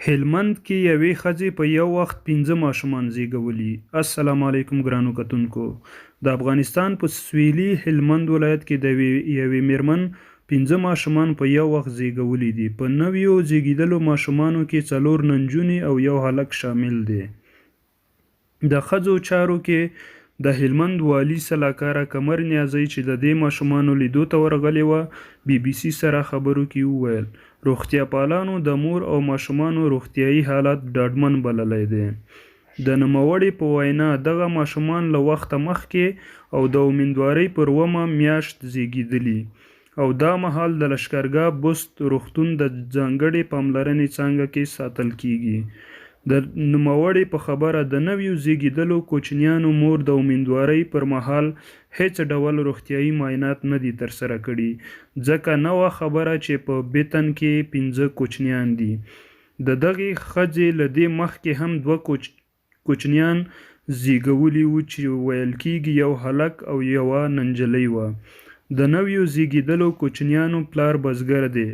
هلمند کې یوې ښځې په یو وخت 15 ماشومان زیږولي. السلام علیکم ګرانو کتونکو. د افغانستان په سویلي هلمند ولایت کې د یوې میرمن 15 ماشومان په یو وخت زیږولي دي. په نویو زیږیدلو ماشومانو کې 4 ننجونې او 1 هلک شامل دي. د ښځو چارو کې د هلمند والي سلاکاره قمر نیازی چې د دې ماشومانو لیدو ته ورغلې وه BBC سره خبرو کې وویل روغتیا پالانو د مور او ماشومانو روغتیایي حالت ډاډمن بللی دی. د نوموړې په وینا دغه ماشومان له وخته مخکې او د امیندوارۍ پر 1مه میاشت زیږیدلي او دا مهال د لښکرګاه بست روغتون د ځانګړې پاملرنې څانګه کې ساتل کیږي. د نوموړې په خبره د نویو زیږیدلو کوچنیانو مور د امیندوارۍ پر مهال هیڅ ډول روغتیایي معاینات نه دي ترسره کړي ځکه نه وه خبره چې په بطن کې 15 کوچنیان دي. د دغې ښځې له دې مخکې هم 2 کوچنیان زیږولي وو چې ویل کیږي 1 هلک او 1 ننجلۍ وه. د نویو زیږیدلو کوچنیانو پلار بزګر دی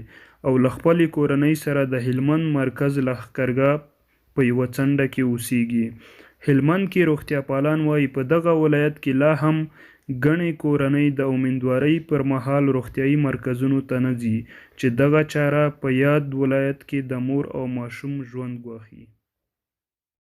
او له خپلې کورنۍ سره د هلمند مرکز لښکرګاه په یوه څنډه کې اوسیږي. هلمند کې روغتیا پالان وایي په دغه ولایت کې لا هم ګڼې کورنۍ د امیندوارۍ پر مهال روغتیایي مرکزونو ته نه ځي چې دغه چاره په یاد ولایت کې د مور او ماشوم ژوند ګواښي.